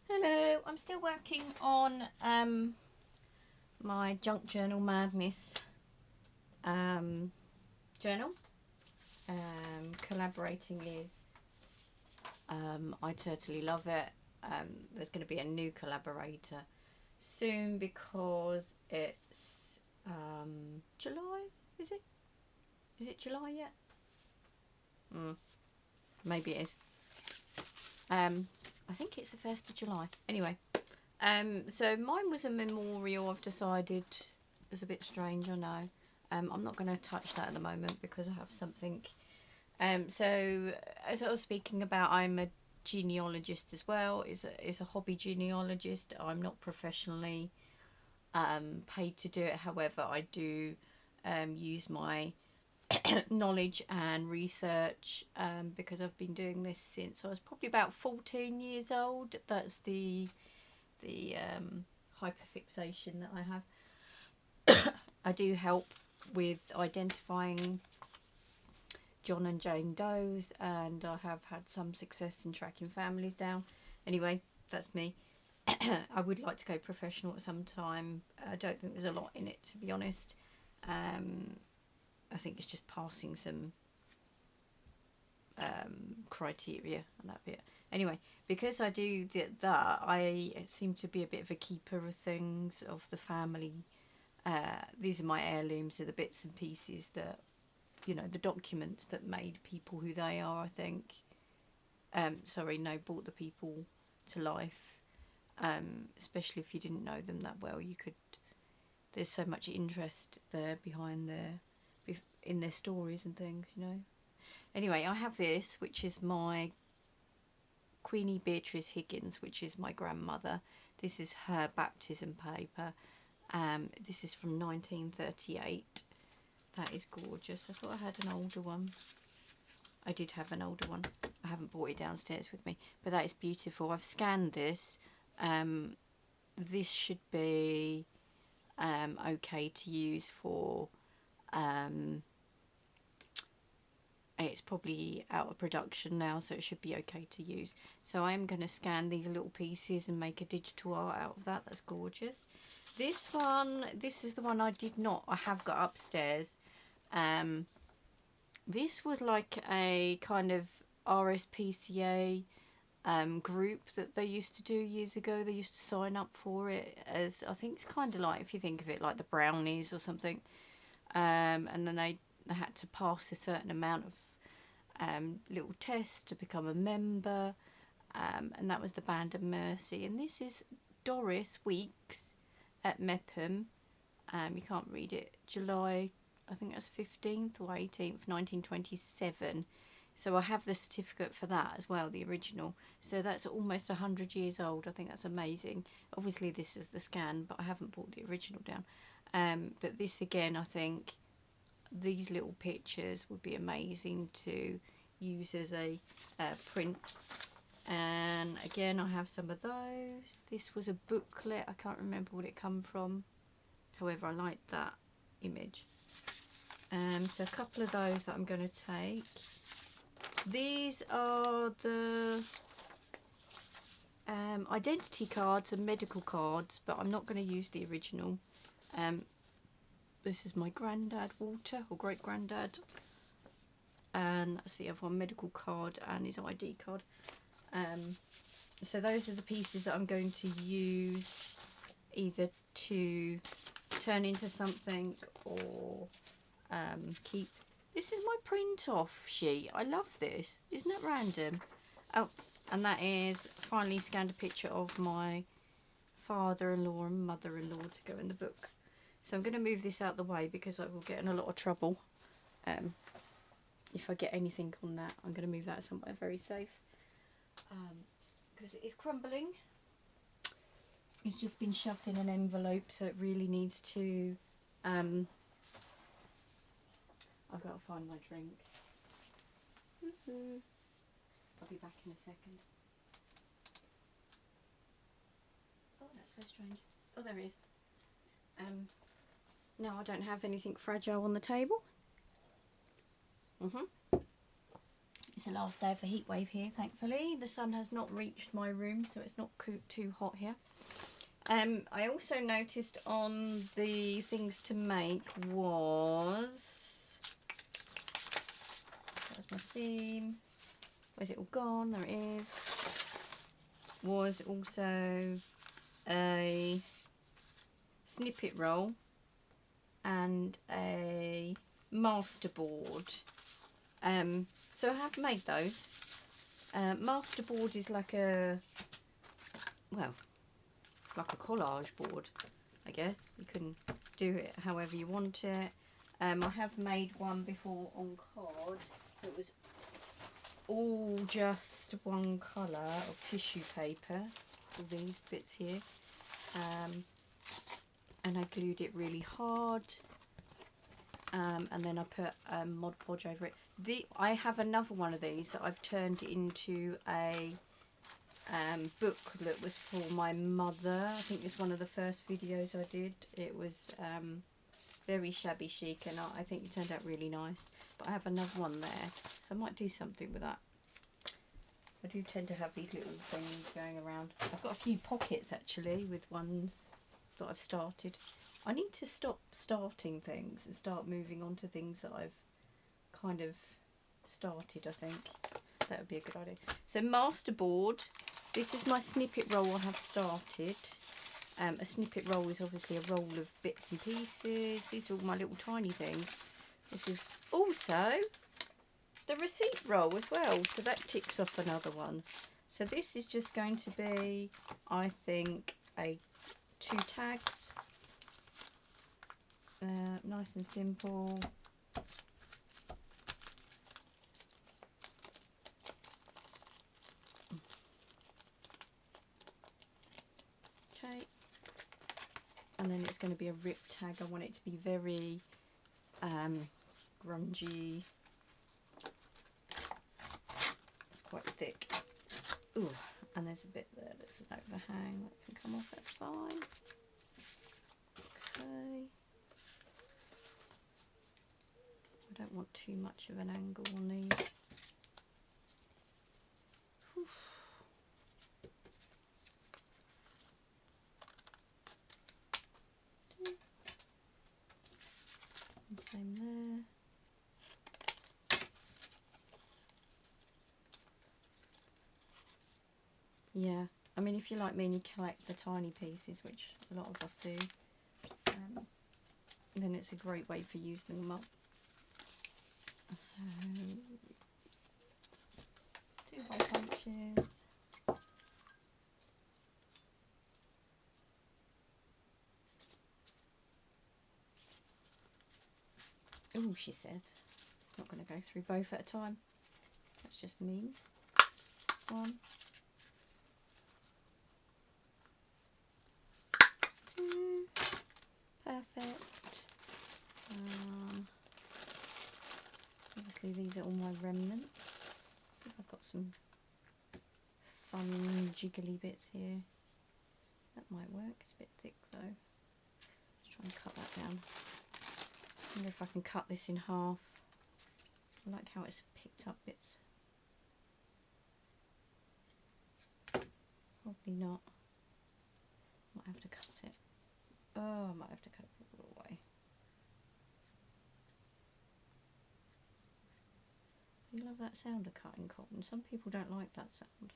Hello, I'm still working on my Junk Journal Madness journal. Collaborating is I totally love it. There's going to be a new collaborator soon because it's July. Is it? Is it July yet? Maybe it is. I think it's the 1st of July. Anyway, so mine was a memorial. I've decided it's a bit strange, I know. I'm not going to touch that at the moment because I have something. So as I was speaking about, I'm a genealogist as well. Is a hobby genealogist. I'm not professionally paid to do it. However, I do use my knowledge and research because I've been doing this since I was probably about 14 years old. That's the hyperfixation that I have. I do help with identifying John and Jane Does, and I have had some success in tracking families down. Anyway, that's me. I would like to go professional at some time. I don't think there's a lot in it, to be honest. I think it's just passing some criteria and that bit. Anyway, because I do that, I seem to be a bit of a keeper of things, of the family. These are my heirlooms, are the bits and pieces that, the documents that made people who they are, I think. Brought the people to life. Especially if you didn't know them that well, there's so much interest there in their stories and things, Anyway, I have this, which is my Queenie Beatrice Higgins, which is my grandmother. This is her baptism paper. This is from 1938. That is gorgeous. I thought I had an older one. I did have an older one. I haven't brought it downstairs with me, but that is beautiful. I've scanned this. This should be okay to use for it's probably out of production now, so it should be okay to use. So I'm going to scan these little pieces and make a digital art out of that. That's gorgeous. This is the one I have got upstairs. This was like a kind of RSPCA group that they used to do years ago. They used to sign up for it, as I think it's kind of like, if you think of it like the brownies or something, and then they had to pass a certain amount of little tests to become a member, and that was the Band of Mercy. And this is Doris Weeks at Mepham. You can't read it. July, I think that's 15th or 18th, 1927. So I have the certificate for that as well, the original. So that's almost 100 years old. I think that's amazing. Obviously this is the scan, but I haven't brought the original down. But this again, I think these little pictures would be amazing to use as a print. And again, I have some of those. This was a booklet. I can't remember what it come from. However, I like that image. So a couple of those that I'm going to take. These are the identity cards and medical cards, but I'm not going to use the original. This is my granddad, Walter, or great granddad, and that's the other one, medical card and his ID card. So those are the pieces that I'm going to use either to turn into something or keep. This is my print off sheet. I love this. Isn't that random? Oh, and that is finally scanned a picture of my father-in-law and mother-in-law to go in the book. So I'm going to move this out the way because I will get in a lot of trouble. If I get anything on that, I'm going to move that somewhere very safe. Because it is crumbling. It's just been shoved in an envelope, so it really needs to... I've got to find my drink. Woohoo. I'll be back in a second. Oh, that's so strange. Oh, there it is. No, I don't have anything fragile on the table. It's the last day of the heat wave here, thankfully. The sun has not reached my room, so it's not too hot here. I also noticed on the things to make was... That's my theme. Where's it all gone? There it is. Was also a snippet roll and a masterboard. So I have made those. Masterboard is like a, well, like a collage board, I guess. You can do it however you want it. I have made one before on card that was all just one colour of tissue paper, all these bits here, and I glued it really hard, and then I put Mod Podge over it. I have another one of these that I've turned into a book that was for my mother. I think it's one of the first videos I did. It was very shabby chic, and I think it turned out really nice. But I have another one there, so I might do something with that. I do tend to have these little things going around. I've got a few pockets actually with ones that I've started. I need to stop starting things and start moving on to things that I've kind of started. I think that would be a good idea. So masterboard, this is my snippet roll I have started. A snippet roll is obviously a roll of bits and pieces. These are all my little tiny things. This is also the receipt roll as well, so that ticks off another one. So this is just going to be, I think, 2 tags. Nice and simple. Okay. And then it's going to be a rip tag. I want it to be very grungy. It's quite thick. Ooh, and there's a bit there that's an overhang that can come off, that's fine. Okay. I don't want too much of an angle on these. Whew. And same there. Yeah, I mean, if you're like me and you collect the tiny pieces, which a lot of us do, then it's a great way for using them up. So, 2 hole punches. Oh, she says, it's not going to go through both at a time. That's just mean. 1, 2, perfect. Obviously these are all my remnants. See if I've got some fun jiggly bits here. That might work. It's a bit thick though. Let's try and cut that down. I wonder if I can cut this in half. I like how it's picked up bits. Probably not. Might have to cut it. Oh, I might have to cut it all the way. You love that sound of cutting cotton. Some people don't like that sound.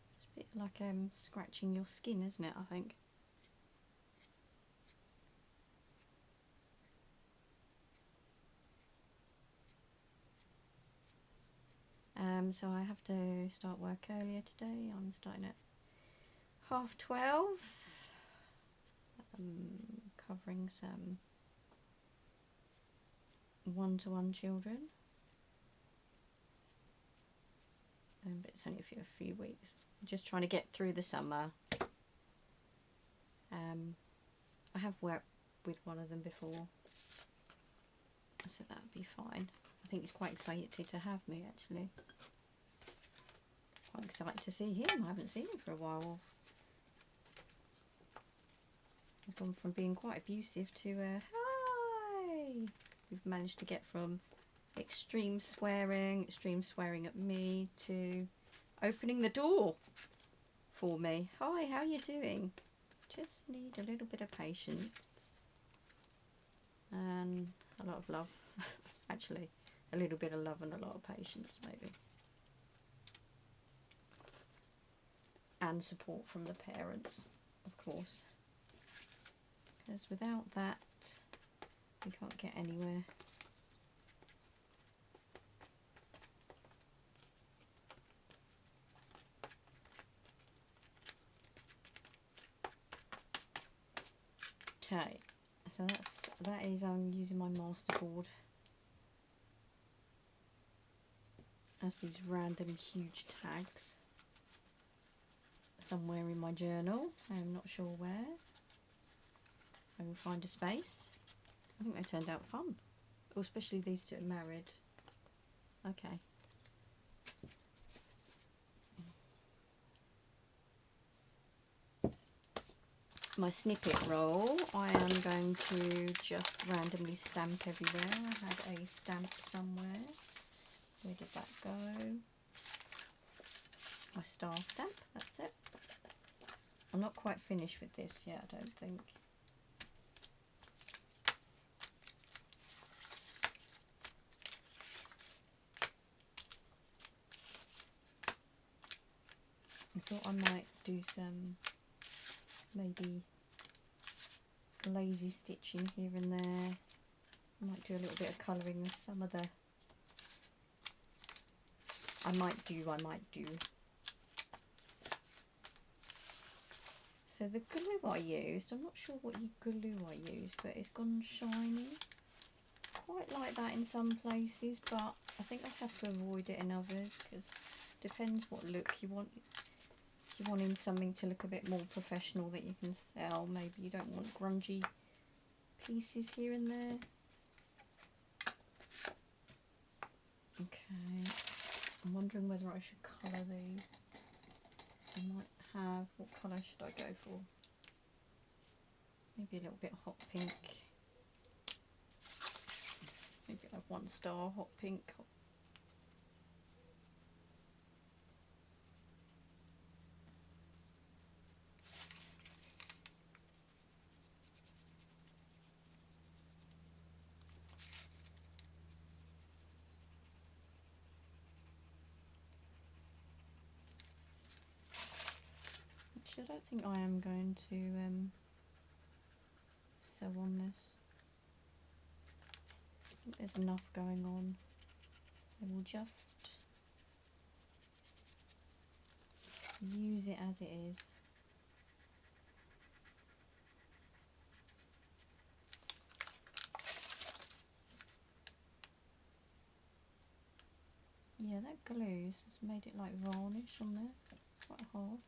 It's a bit like scratching your skin, isn't it, I think? So I have to start work earlier today. I'm starting at 12:30. Covering some one-to-one children. But it's only for a few weeks. Just trying to get through the summer. I have worked with one of them before, so that would be fine. I think he's quite excited to have me, actually. Quite excited to see him. I haven't seen him for a while. He's gone from being quite abusive to hi. we've managed to get from extreme swearing at me, to opening the door for me. Hi, how you doing? Just need a little bit of patience and a lot of love. Actually, a little bit of love and a lot of patience, maybe. And support from the parents, of course. Because without that, we can't get anywhere. Okay, so that is I'm using my master board as these random huge tags somewhere in my journal. I'm not sure where. I will find a space. I think they turned out fun. Oh, especially these two are married. Okay. My snippet roll, I am going to just randomly stamp everywhere. I had a stamp somewhere. Where did that go? My star stamp, that's it. I'm not quite finished with this yet, I don't think. I thought I might do some maybe lazy stitching here and there. I might do a little bit of colouring with some of the... I might do. So the glue I used, I'm not sure what glue I used, but it's gone shiny. Quite like that in some places, but I think I'd have to avoid it in others, because it depends what look you want. If you're wanting something to look a bit more professional that you can sell, maybe you don't want grungy pieces here and there. Okay, I'm wondering whether I should colour these. I might have, what colour should I go for? Maybe a little bit hot pink. Maybe I have one star hot pink. Actually, I don't think I am going to sew on this. I think there's enough going on. I will just use it as it is. Yeah, that glue's has made it like varnish on there, quite hard.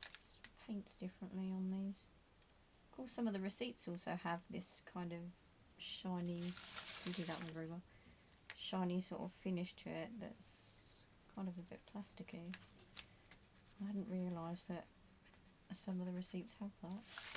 It paints differently on these. Of course, some of the receipts also have this kind of shiny, you can do that one very well, shiny sort of finish to it that's kind of a bit plasticky. I hadn't realised that some of the receipts have that.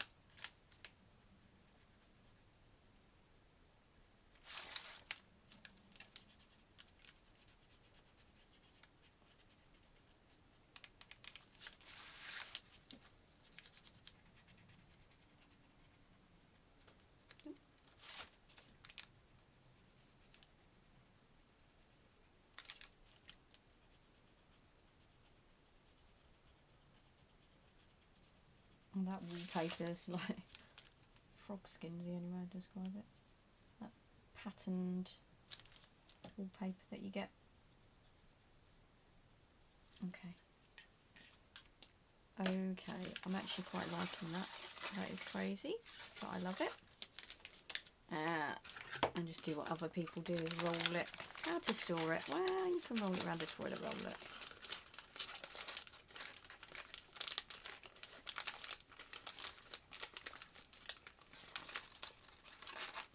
And that wallpaper's like frog skin's the only way to describe it. That patterned wallpaper that you get. Okay. Okay, I'm actually quite liking that. That is crazy, but I love it. And just do what other people do, is roll it. How to store it? Well, you can roll it around a toilet roller.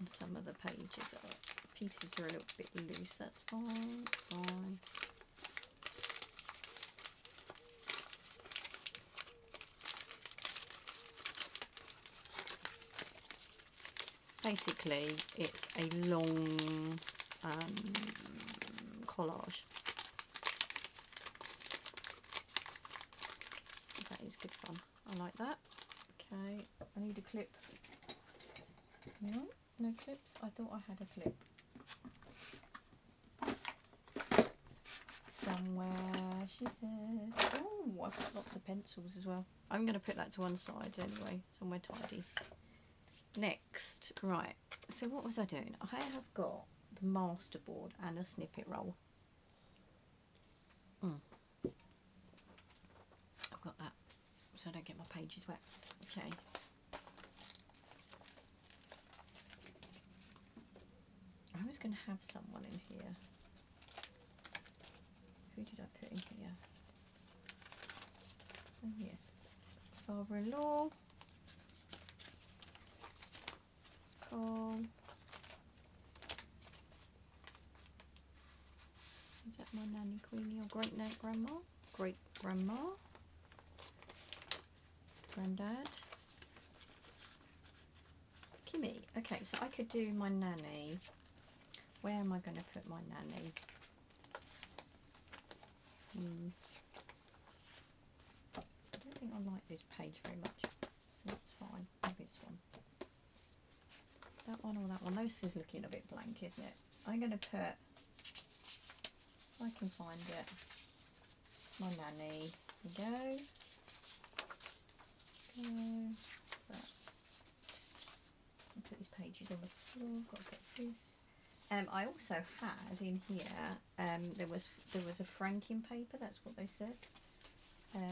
And some of the pieces are a little bit loose, that's fine, fine. Basically, it's a long collage. That is good fun. I like that. Okay, I need a clip. No, no clips. I thought I had a clip. Somewhere, she said. Oh, I've got lots of pencils as well. I'm going to put that to one side anyway, somewhere tidy. Next, right, so what was I doing? I have got the masterboard and a snippet roll. I've got that, so I don't get my pages wet. Okay. I was going to have someone in here. Who did I put in here? Oh yes, father-in-law, Carl. Is that my nanny Queenie or great grandma? Great grandma. Granddad. Kimmy. Okay, so I could do my nanny. Where am I going to put my nanny? I don't think I like this page very much, so that's fine. This one. That one or that one. This is looking a bit blank, isn't it? I'm going to put, if I can find it, my nanny. Here we go. That. Put these pages on the floor. Got to get this. I also had in here, there was a franking paper. That's what they said.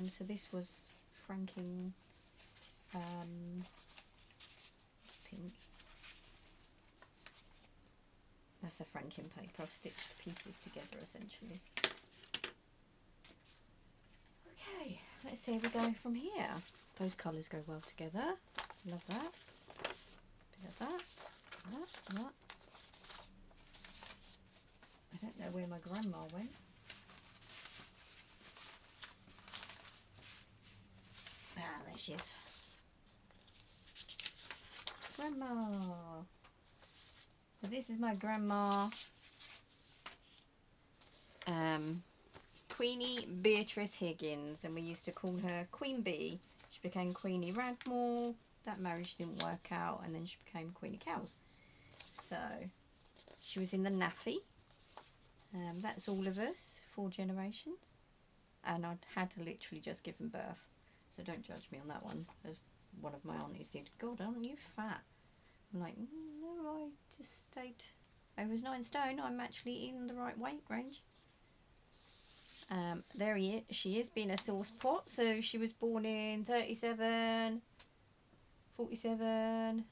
So this was franking pink. That's a franking paper. I've stitched pieces together essentially. Okay, let's see how we go from here. Those colours go well together. Love that. Bit of that. That. I don't know where my grandma went. Ah, there she is. Grandma. So this is my grandma. Queenie Beatrice Higgins, and we used to call her Queen Bee. She became Queenie Ragmore. That marriage didn't work out, and then she became Queenie Cows. So she was in the naffy. That's all of us, 4 generations, and I'd had to literally just given birth, so don't judge me on that one, as one of my aunties did. God, aren't you fat? I'm like, no, I just stayed. I was 9 stone. I'm actually in the right weight range. There he is. She is being a sauce pot. So she was born in 37, 47,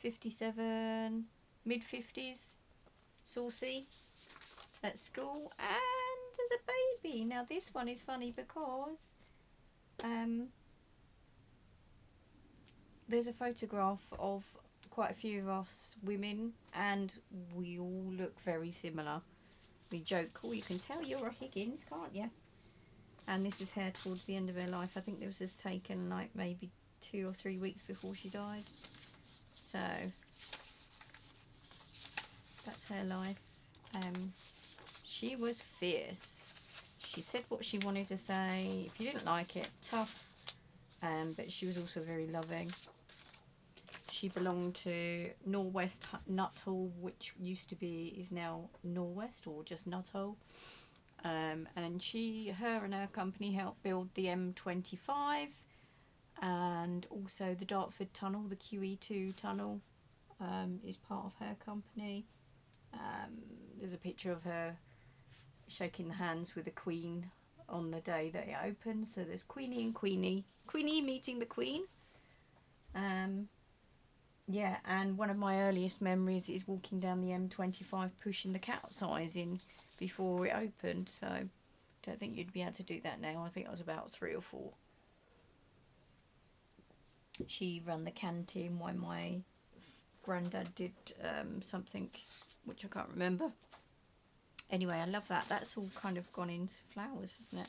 57, mid-50s. Saucy at school and as a baby. Now this one is funny because there's a photograph of quite a few of us women and we all look very similar. We joke, oh, you can tell you're a Higgins, can't you? And this is her towards the end of her life. I think this was taken like maybe 2 or 3 weeks before she died. So that's her life. She was fierce. She said what she wanted to say. If you didn't like it, tough. But she was also very loving. She belonged to Norwest Nuthall, which is now Norwest or just Nuthall. And her and her company helped build the M25 and also the Dartford Tunnel, the QE2 tunnel is part of her company. There's a picture of her shaking the hands with the Queen on the day that it opened. So there's Queenie and Queenie. Queenie meeting the Queen. Yeah, and one of my earliest memories is walking down the M25 pushing the cat's eyes in before it opened. So I don't think you'd be able to do that now. I think I was about 3 or 4. She ran the canteen while my granddad did something which I can't remember. Anyway, I love that. That's all kind of gone into flowers, isn't it?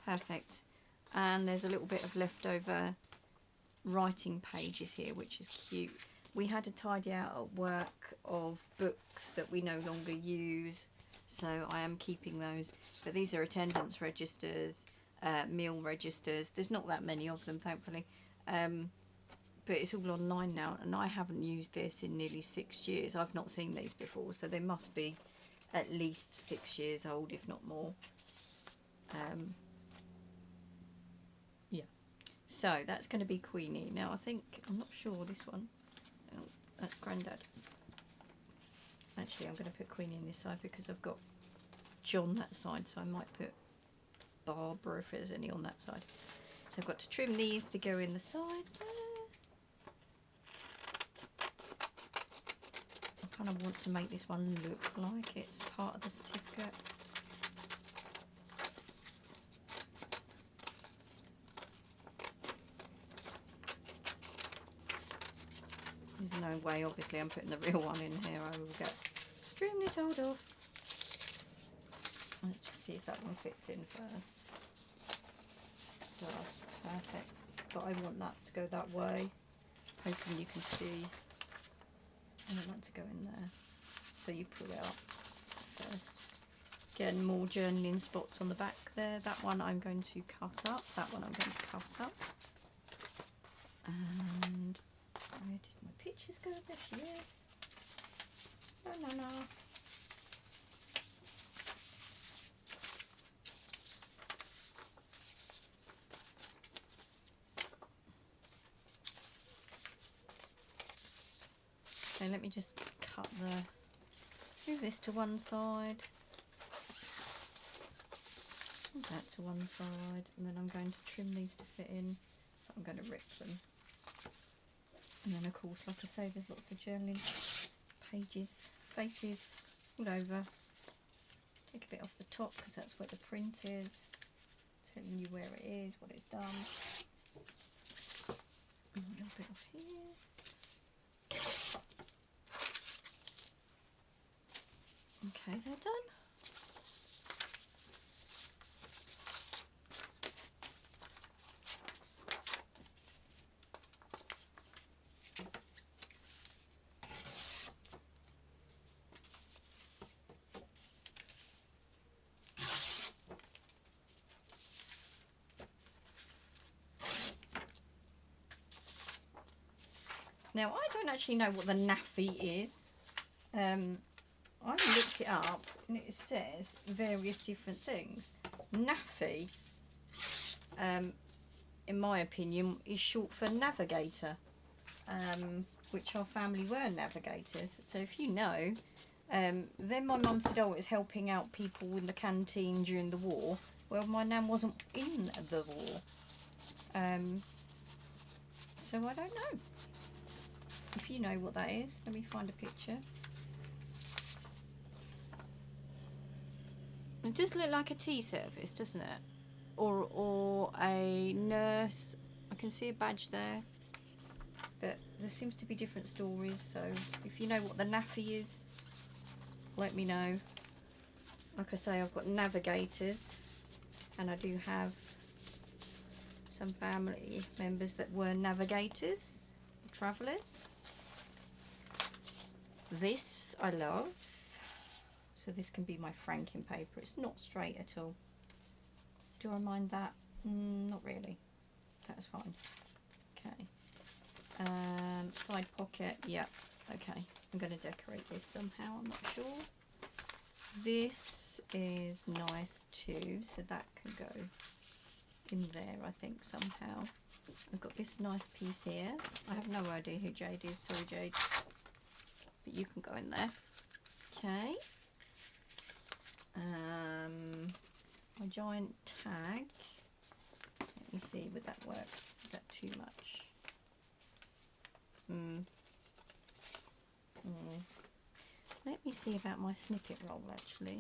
Perfect. And there's a little bit of leftover writing pages here, which is cute. we had to tidy out at work of books that we no longer use, so I am keeping those. But these are attendance registers, meal registers. There's not that many of them, thankfully, but it's all online now, and I haven't used this in nearly 6 years. I've not seen these before, so they must be at least 6 years old, if not more. Yeah, so that's going to be Queenie. Now I think, I'm not sure, this one, oh, that's Grandad. Actually, I'm going to put Queenie in this side because I've got John that side, so I might put Barbara if there's any on that side. So I've got to trim these to go in the side there. I kind of want to make this one look like it's part of the certificate. There's no way, obviously, I'm putting the real one in here. I will get extremely told off. Let's just see if that one fits in first. It does. Perfect. But I want that to go that way. Hoping you can see. I want that to go in there. So you pull it up first. Again, more journaling spots on the back there. That one I'm going to cut up. That one I'm going to cut up. And where did my pictures go? There she is. No. Okay, let me just cut move this to one side. Move that to one side. And then I'm going to trim these to fit in. I'm going to rip them. And then, of course, like I say, there's lots of journaling pages, spaces all over. Take a bit off the top because that's where the print is. Telling you where it is, what it's done. And a little bit off here. Okay, they're done. Now, I don't actually know what the NAFI is. I looked it up and it says various different things. NAFI, in my opinion, is short for navigator, which our family were navigators. So if you know, then my mum said, oh, it's helping out people in the canteen during the war. Well, my nan wasn't in the war. So I don't know. If you know what that is, let me find a picture. It does look like a tea service, doesn't it? Or a nurse. I can see a badge there. But there seems to be different stories, so if you know what the NAFI is, let me know. Like I say, I've got navigators, and I do have some family members that were navigators, travellers. This I love. So this can be my franking paper. It's not straight at all. Do I mind that? Not really. That's fine. Okay. Side pocket. Yeah. Okay. I'm going to decorate this somehow. I'm not sure. This is nice too. So that can go in there, I think, somehow. I've got this nice piece here. I have no idea who Jade is. Sorry, Jade. But you can go in there. Okay. My giant tag. Let me see, would that work? Is that too much? Let me see about my snippet roll, actually.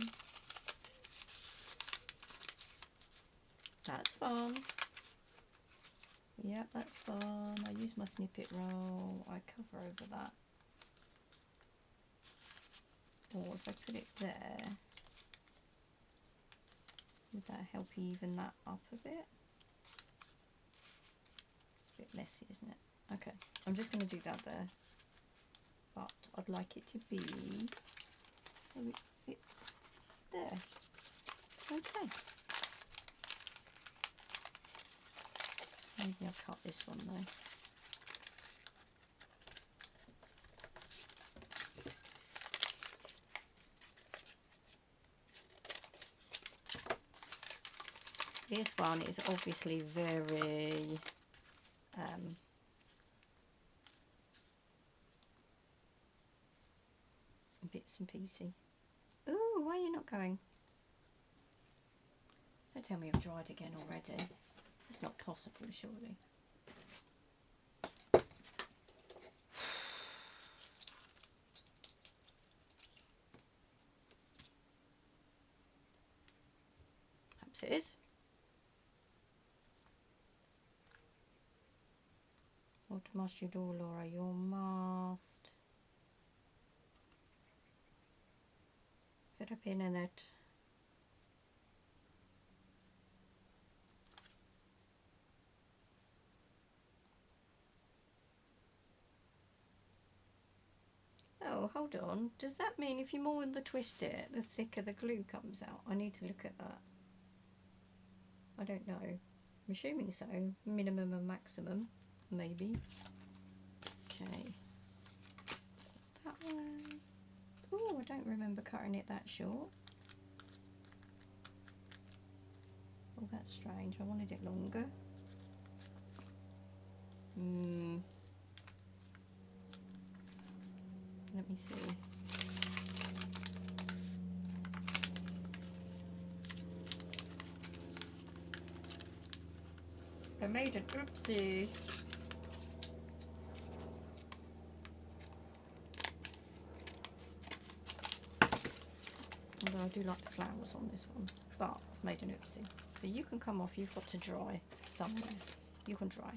That's fun. Yep, that's fun. I use my snippet roll. I cover over that. Or if I put it there, would that help even that up a bit? It's a bit messy, isn't it? Okay, I'm just going to do that there. but I'd like it to be so it fits there. Okay. Maybe I'll cut this one though. This one is obviously very bits and pieces. Ooh, why are you not going? Don't tell me I've dried again already. It's not possible, surely. Perhaps it is. What must you do, Laura? You must put a pin in it. Oh, hold on. Does that mean if you more than twist it, the thicker the glue comes out? I need to look at that. I don't know. I'm assuming so. Minimum and maximum, maybe. Okay. That one. Oh, I don't remember cutting it that short. Oh, that's strange. I wanted it longer. Let me see. I made an oopsie. Although I do like the flowers on this one, but I've made an oopsie. So you can come off, you've got to dry somewhere. You can dry.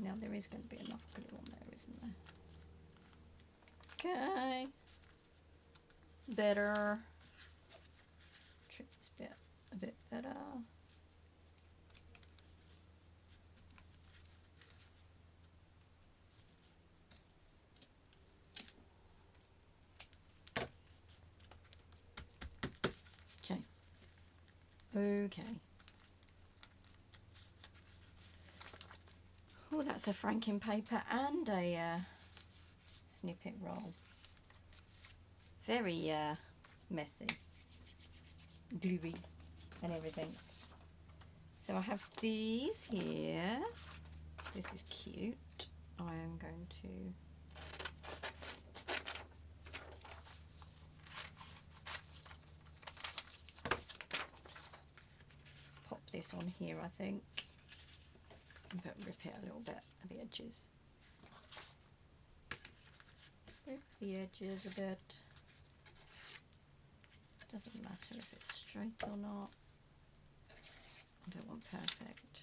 Now there is going to be enough glue on there, isn't there? Okay. Better. Trim this bit a bit better. Okay. Okay. Oh, that's a franking paper and a snippet roll. Very messy, gluey and everything. So I have these here. This is cute. I am going to pop this on here, I think, but rip it a little bit at the edges. Rip the edges a bit. Doesn't matter if it's straight or not. I don't want perfect.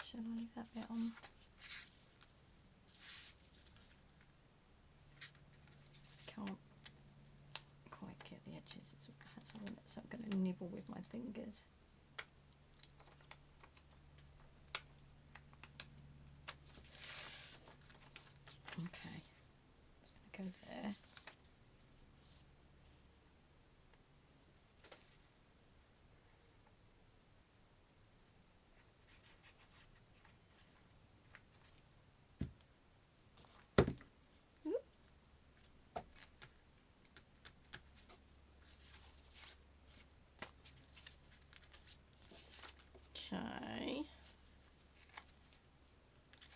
Shall I leave that bit on? Can't quite get the edges. It has a limit, so I'm going to nibble with my fingers. Okay, it's going to go there. Okay,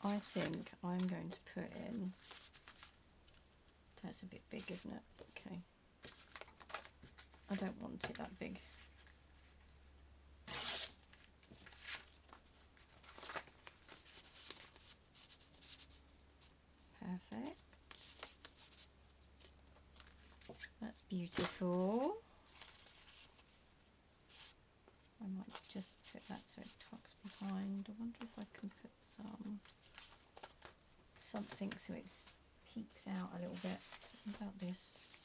I think I'm going to put in, that's a bit big, isn't it? Okay, I don't want it that big. Perfect. That's beautiful. I might just put that so it tucks behind. I wonder if I can put something so it's peeks out a little bit. What about this?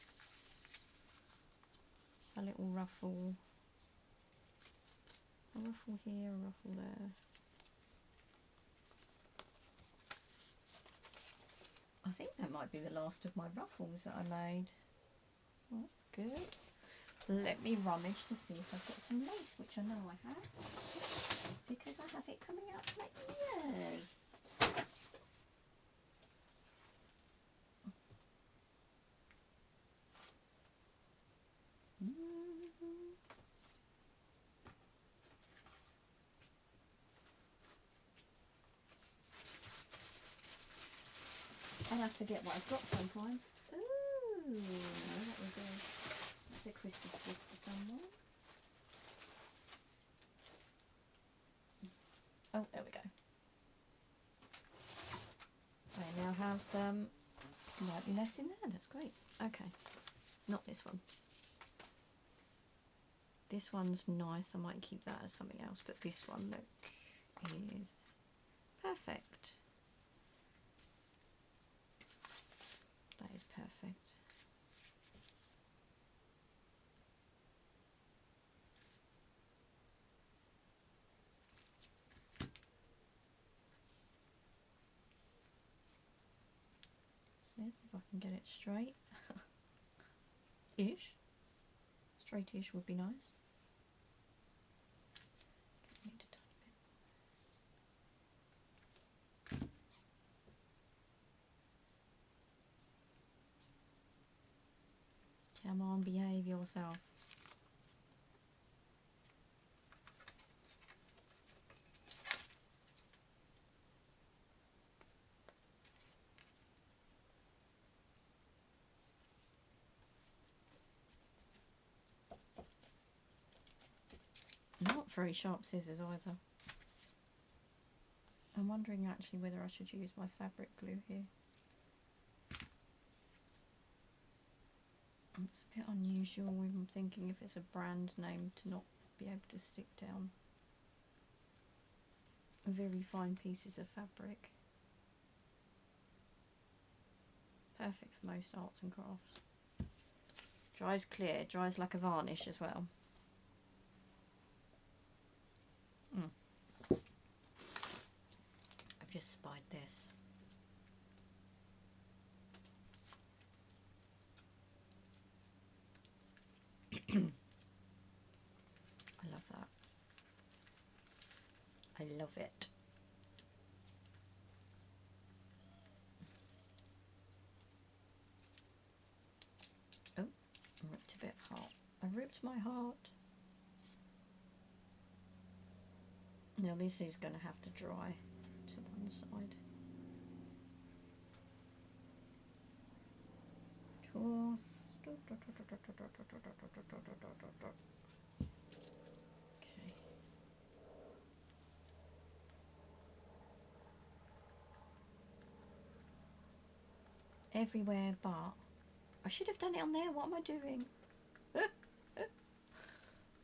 A little ruffle. A ruffle here, a ruffle there. I think that might be the last of my ruffles that I made. Well, that's good. Let me rummage to see if I've got some lace, which I know I have, because I have it coming out my ears. And I forget what I've got sometimes. Ooh, that's a Christmas gift for someone. Oh, there we go. I now have some slightly less in there. That's great. Okay, not this one. This one's nice. I might keep that as something else, but this one, look, is perfect. That is perfect. So if I can get it straight. Ish. Straight-ish would be nice. Need a tiny bit. Come on, behave yourself. Not very sharp scissors either. I'm wondering actually whether I should use my fabric glue here. It's a bit unusual. I'm thinking if it's a brand name to not be able to stick down very fine pieces of fabric. Perfect for most arts and crafts. Dries clear, dries like a varnish as well. I've just spied this. I love that. I love it. Oh, I ripped a bit of heart. I ripped my heart. Now this is going to have to dry to one side. Of course. Okay. Everywhere but... I should have done it on there. What am I doing?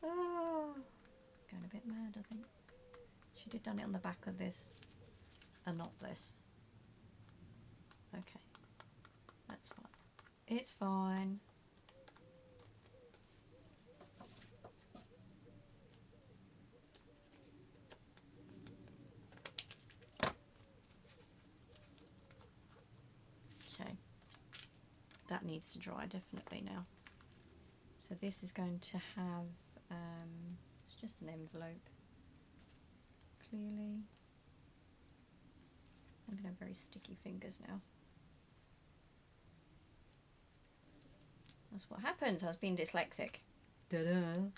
Oh, going a bit mad, I think. Should have done it on the back of this and not this. Okay. That's fine. It's fine. Okay. That needs to dry definitely now. So this is going to have, it's just an envelope, clearly. I'm going to have very sticky fingers now. That's what happens. I was being dyslexic. Ta-da!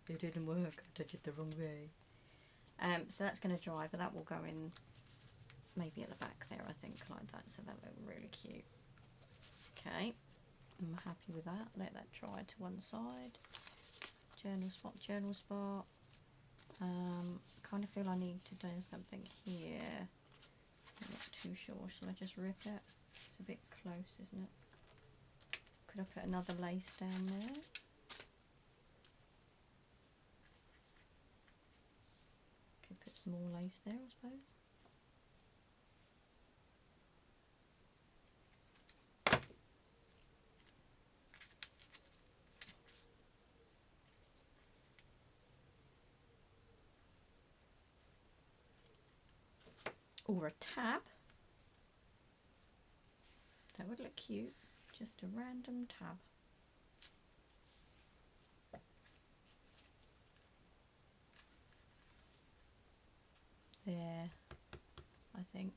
It didn't work. I touched it the wrong way. So that's going to dry, but that will go in maybe at the back there, I think, like that. So that will look really cute. Okay, I'm happy with that. Let that dry to one side. Journal spot, journal spot. Kind of feel I need to do something here. I'm not too sure. Shall I just rip it? It's a bit close, isn't it? Could I put another lace down there? Could put some more lace there, I suppose. or a tab. That would look cute. Just a random tab. There, I think.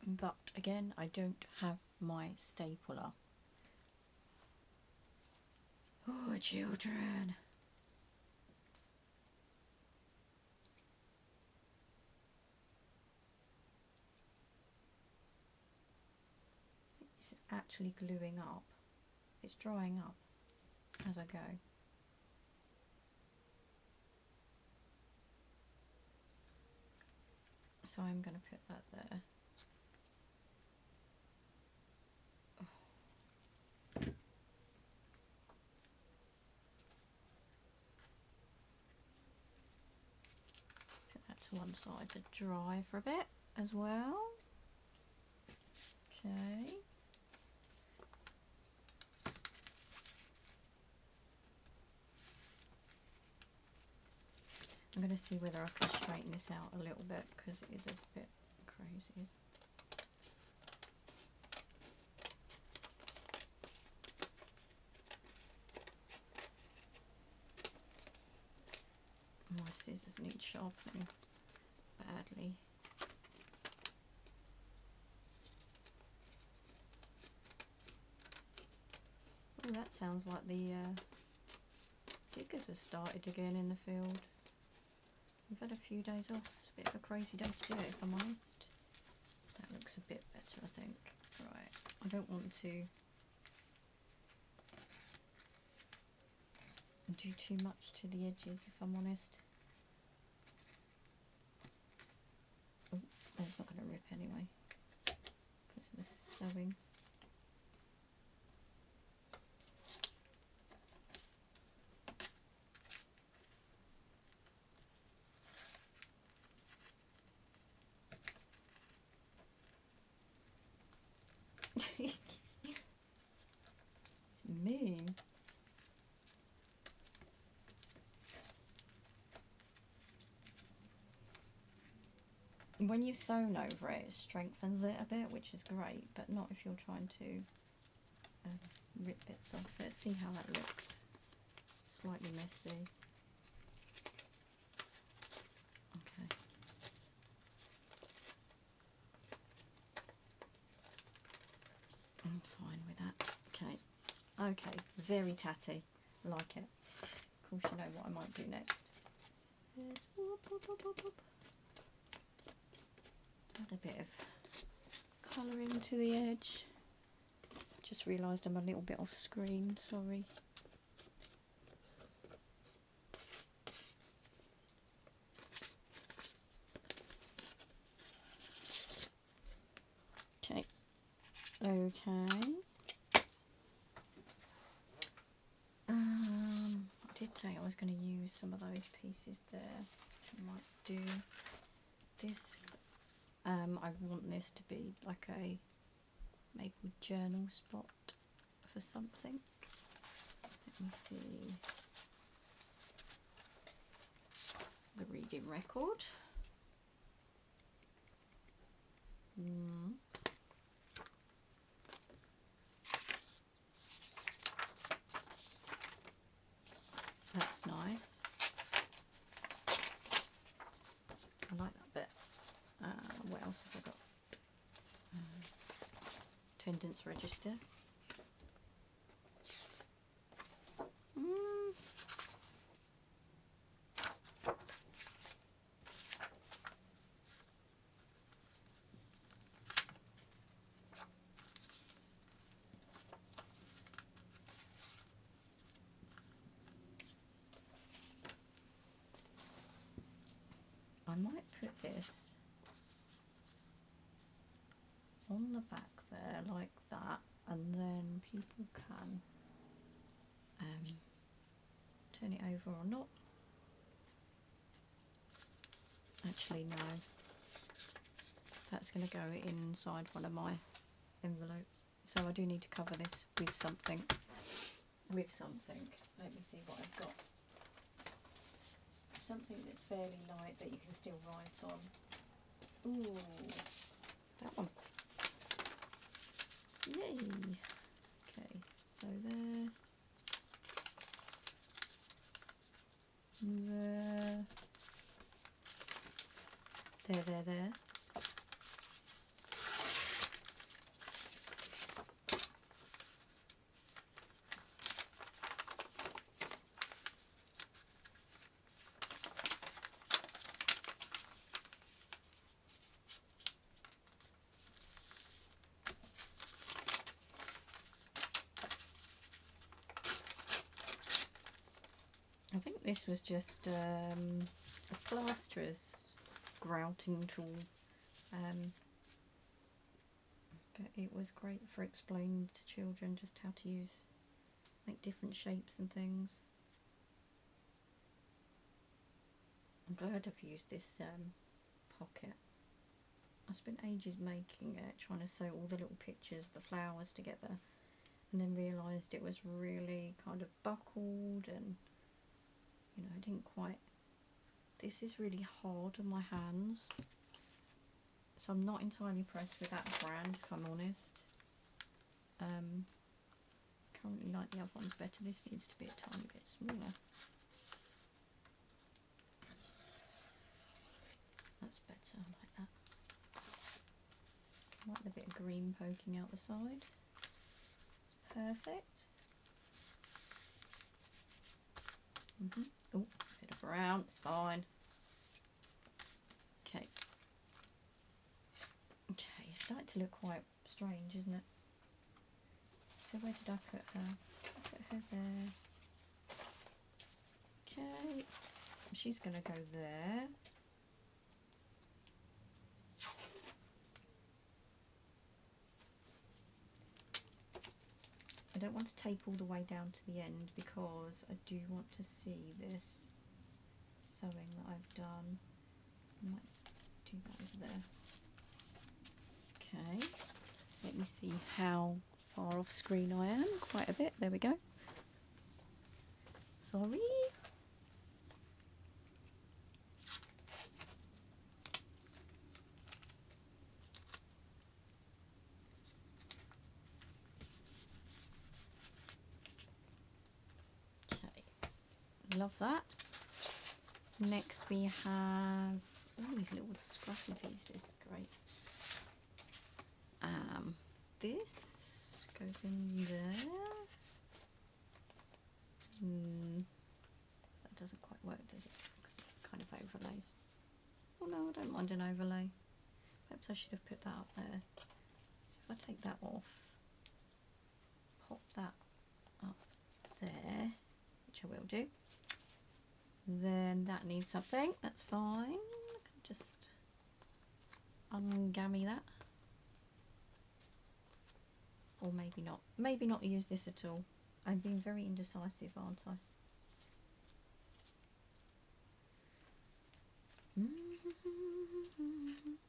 But again, I don't have my stapler. Oh, children. It's actually gluing up. It's drying up as I go. So I'm going to put that there. Put that to one side to dry for a bit as well. Okay. I'm going to see whether I can straighten this out a little bit because it is a bit crazy. My scissors need sharpening badly. Oh, that sounds like the diggers have started again in the field. We've had a few days off. It's a bit of a crazy day to do it, if I'm honest. That looks a bit better, I think. Right, I don't want to do too much to the edges, if I'm honest. Oh, that's not going to rip anyway, because of the sewing. It's mean. When you've sewn over it, it strengthens it a bit, which is great, but not if you're trying to rip bits off. Let's see how that looks. Slightly messy. Okay. I'm fine with that. Okay. Okay, very tatty. Like it. Of course, you know what I might do next. Is whoop, whoop, whoop, whoop, whoop. Add a bit of colouring to the edge. Just realised I'm a little bit off screen, sorry. Okay. Okay. I did say I was going to use some of those pieces there. I might do this. I want this to be like a maybe journal spot for something. Let me see. The reading record. That's nice. I like that bit. What else have I got? Attendance register. I might put this on the back there like that, and then people can turn it over or not. Actually, no. That's going to go inside one of my envelopes. So I do need to cover this with something. Let me see what I've got. Something that's fairly light that you can still write on. Ooh, that one. Yay. Okay, so there. There. I think this was just a plasterer's grouting tool, but it was great for explaining to children just how to make different shapes and things. I'm glad I've used this pocket. I spent ages making it, trying to sew all the little pictures, the flowers together, and then realised it was really kind of buckled, and I didn't quite. This is really hard on my hands, so I'm not entirely impressed with that brand, if I'm honest. Currently like the other ones better. This needs to be a tiny bit smaller. That's better, I like that. I like the bit of green poking out the side. Perfect. Oh, bit of brown, it's fine. Okay. Okay, it's starting to look quite strange, isn't it? So where did I put her? I put her there. Okay, she's going to go there. I don't want to tape all the way down to the end because I do want to see this sewing that I've done. I might do that over there. Okay, let me see how far off screen I am. Quite a bit. There we go. Sorry. Okay, love that. Next we have all these little scruffy pieces. Great. This goes in there. That doesn't quite work, does it? Because it kind of overlays. Oh no, I don't mind an overlay. Perhaps I should have put that up there. So if I take that off, pop that up there, which I will do, then that needs something. That's fine. I can just ungammy that. Or maybe not. Maybe not use this at all. I'm being very indecisive, aren't I?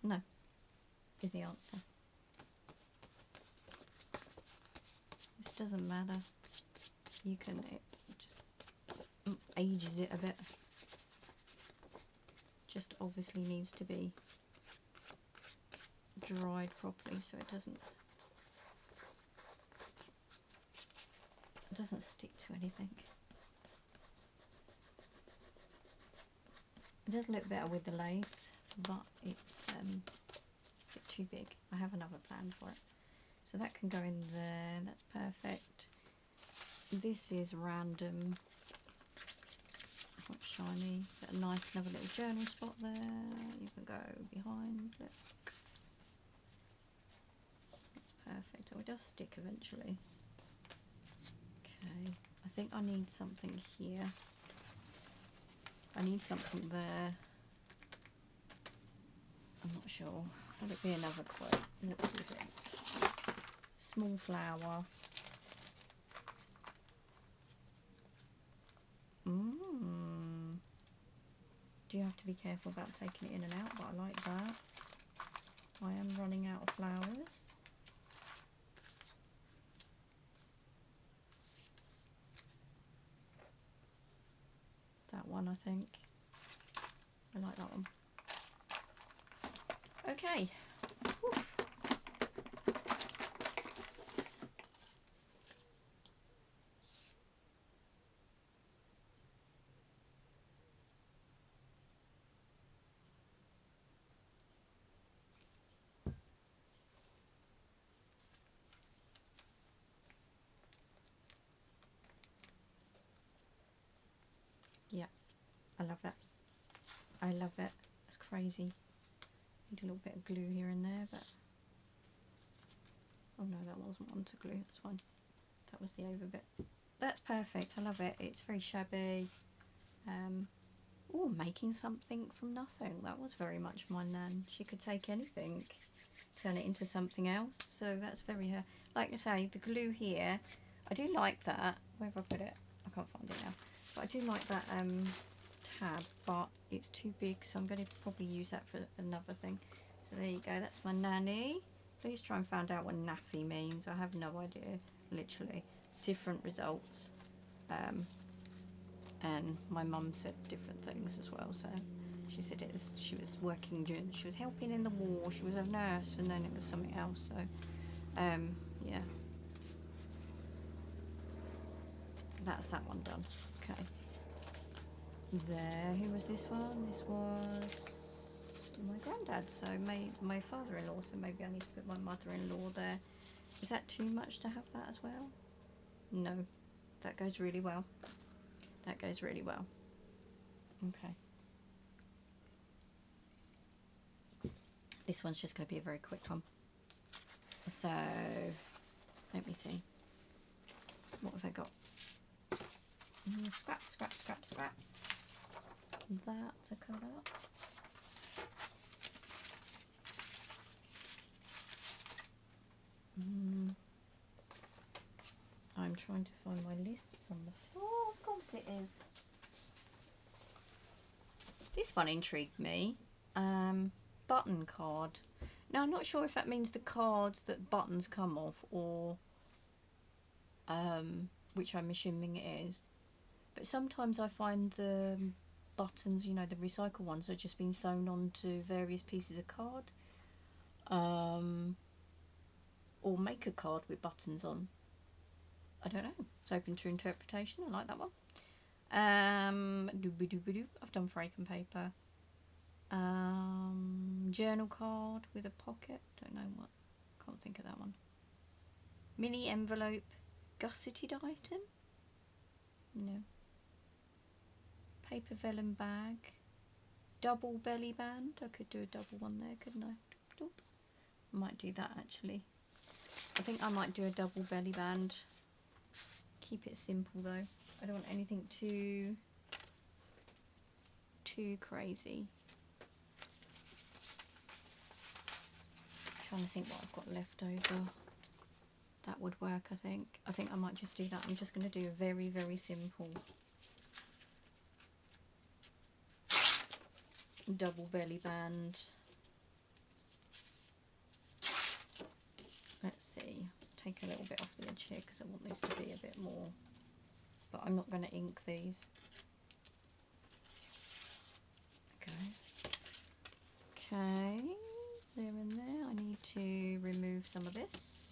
No, is the answer. This doesn't matter. You can, it just ages it a bit. Just obviously needs to be dried properly so it doesn't stick to anything. It does look better with the lace, but it's a bit too big. I have another plan for it. So that can go in there, that's perfect. This is random, not shiny, but a nice another little journal spot there. You can go behind, look. That's perfect. Oh, it does stick eventually. Okay, I think I need something here. I need something there. I'm not sure. Will it be another quote? What do you think? Small flower. Do you have to be careful about taking it in and out? But I like that. I am running out of flowers. That one, I think. I like that one. Okay. Whew. Yeah, I love it. I love it. It's crazy. Need a little bit of glue here and there, but oh no, that wasn't one to glue. That's fine. That was the over bit. That's perfect. I love it. It's very shabby. Oh, making something from nothing. That was very much my nan. She could take anything, turn it into something else. So that's very her. Like I say, the glue here, I do like that. Where have I put it? I can't find it now. But I do like that tab, but it's too big, so I'm going to probably use that for another thing. So there you go. That's my nanny. Please try and find out what naffy means. I have no idea. Literally, different results. And my mum said different things as well. So she said she was working she was helping in the war. She was a nurse, and then it was something else. So yeah, that's that one done. Okay. There. Who was this one? This was my granddad. So my father-in-law. So maybe I need to put my mother-in-law there. Is that too much to have that as well? No, that goes really well. That goes really well. Okay. This one's just going to be a very quick one. So, let me see. What have I got? Scraps, scraps, scraps, scraps. That to cut up. I'm trying to find my list. It's on the floor. Of course it is. This one intrigued me. Button card. Now, I'm not sure if that means the cards that buttons come off, or which I'm assuming it is. But sometimes I find the buttons, you know, the recycle ones, are just being sewn onto various pieces of card. Or make a card with buttons on. I don't know. It's open to interpretation. I like that one. I've done Franken paper. Journal card with a pocket. Don't know what. Can't think of that one. Mini envelope. Gusseted item? No. Paper vellum bag. Double belly band. I could do a double one there, couldn't I? Might do that actually. I think I might do a double belly band. Keep it simple though. I don't want anything too crazy. Trying to think what I've got left over. That would work, I think. I think I might just do that. I'm just going to do a very, very simple double belly band. Let's see. Take a little bit off the edge here because I want this to be a bit more. But I'm not going to ink these. Okay, there and there. I need to remove some of this.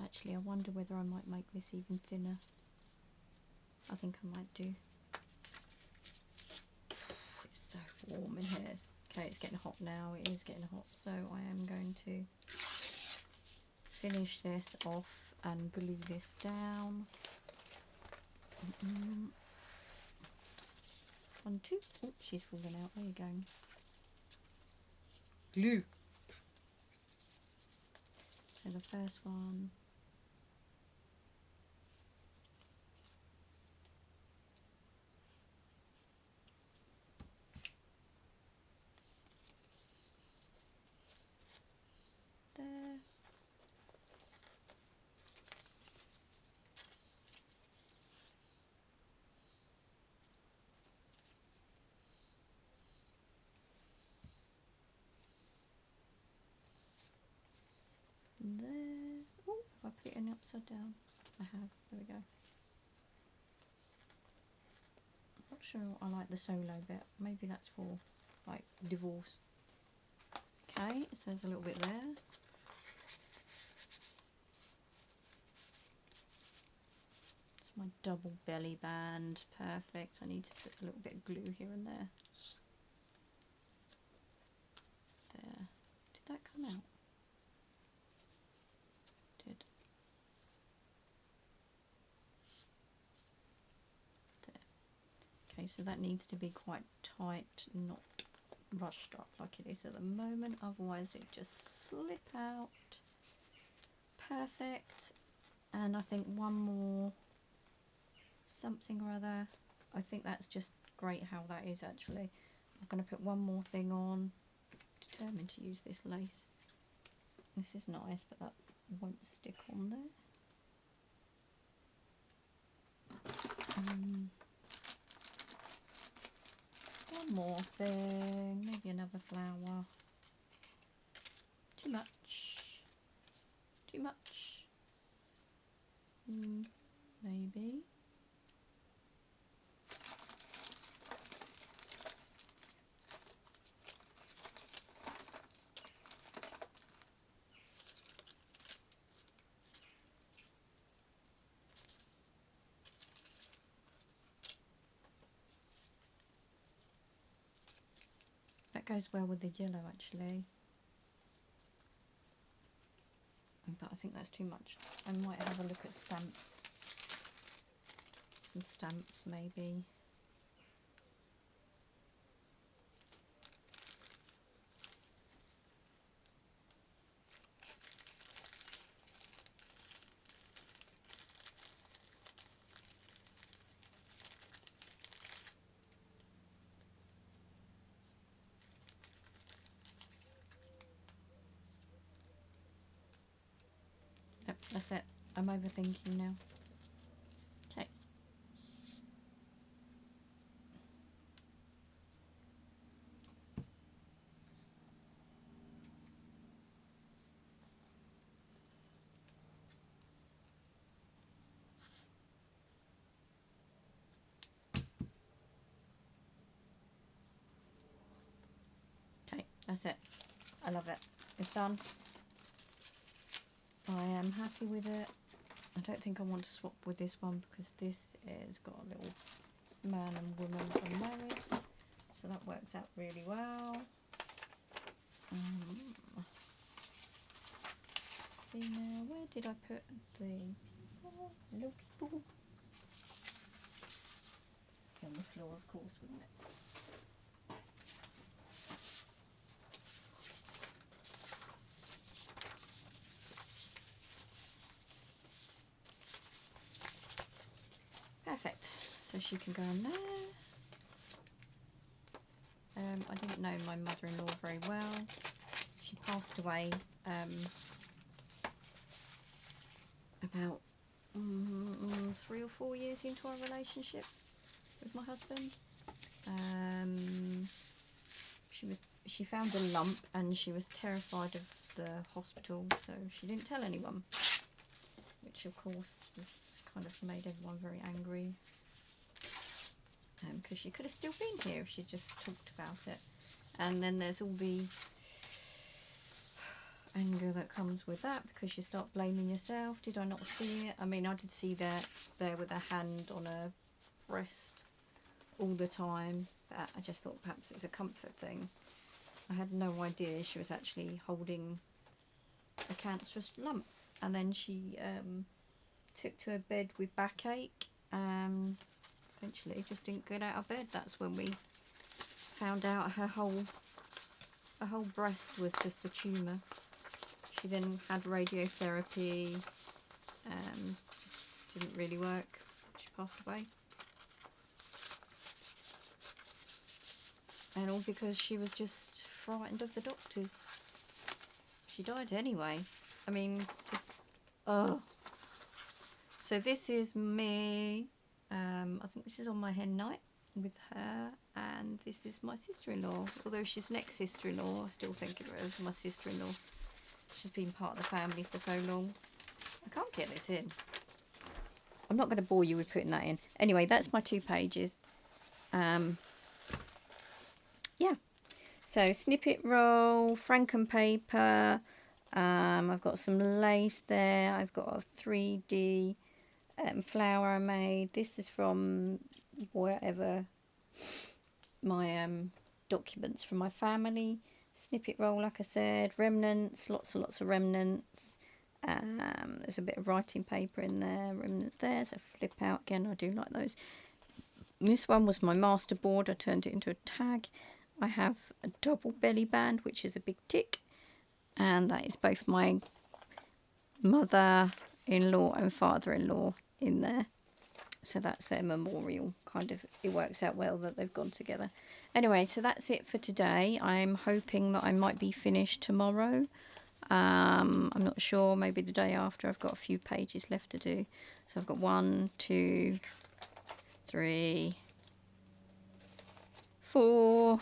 Actually, I wonder whether I might make this even thinner. I think I might do. It's so warm in here. Okay, it's getting hot now. It is getting hot, so I am going to finish this off and glue this down. 1, 2. Oh, she's fallen out. There you go. Glue. So the first one. There. There. Oh, have I upside down? I have. There we go. I'm not sure I like the solo bit. Maybe that's for like divorce. Okay, so there's a little bit there. It's my double belly band. Perfect. I need to put a little bit of glue here and there. There. Did that come out? Did. There. Okay, so that needs to be quite tight, not rushed up like it is at the moment, otherwise it just slip out. Perfect. And I think one more something or other. I think that's just great how that is actually. I'm going to put one more thing on. Determined to use this lace. This is nice, but that won't stick on there. One more thing, maybe another flower. Too much. Too much. Maybe. That goes well with the yellow actually. But I think that's too much. I might have a look at stamps. Some stamps maybe. Yep, that's it. I'm overthinking now. Okay. Okay, that's it. I love it. It's done. I am happy with it. I don't think I want to swap with this one because this has got a little man and woman are married, so that works out really well. See now, where did I put the little people? On the floor, of course, wouldn't it? Perfect. So she can go in there. I didn't know my mother-in-law very well. She passed away about 3 or 4 years into our relationship with my husband. She found a lump and she was terrified of the hospital, so she didn't tell anyone, which of course has kind of made everyone very angry, because she could have still been here if she just talked about it. And then there's all the anger that comes with that, because you start blaming yourself. Did I not see it? I mean, I did see that there with her hand on her breast all the time, but I just thought perhaps it was a comfort thing. I had no idea she was actually holding a cancerous lump. And then she took to her bed with backache. Eventually just didn't get out of bed. That's when we found out her whole breast was just a tumour. She then had radiotherapy. Just didn't really work. She passed away. And all because she was just frightened of the doctors. She died anyway. I mean, just, oh. So this is me. I think this is on my hen night with her, and this is my sister-in-law. Although she's an ex-sister-in-law, I still think of her as my sister-in-law. She's been part of the family for so long. I can't get this in. I'm not going to bore you with putting that in. Anyway, that's my 2 pages. Yeah. So snippet roll, Franken paper. I've got some lace there. I've got a 3D flower I made. This is from wherever my documents from my family. Snippet roll, like I said. Remnants, lots and lots of remnants. There's a bit of writing paper in there, remnants there, so flip out again. I do like those. This one was my master board. I turned it into a tag. I have a double belly band, which is a big tick, and that is both my mother-in-law and father-in-law in there. So that's their memorial, kind of. It works out well that they've gone together. Anyway, so that's it for today. I'm hoping that I might be finished tomorrow. I'm not sure, maybe the day after. I've got a few pages left to do. So I've got 1, 2, 3, 4,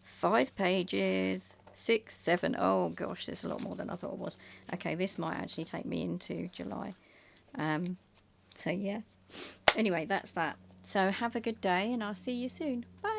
5 pages, 6, 7. Oh gosh, there's a lot more than I thought it was. Okay, this might actually take me into July. So yeah. Anyway, that's that. So have a good day, and I'll see you soon. Bye.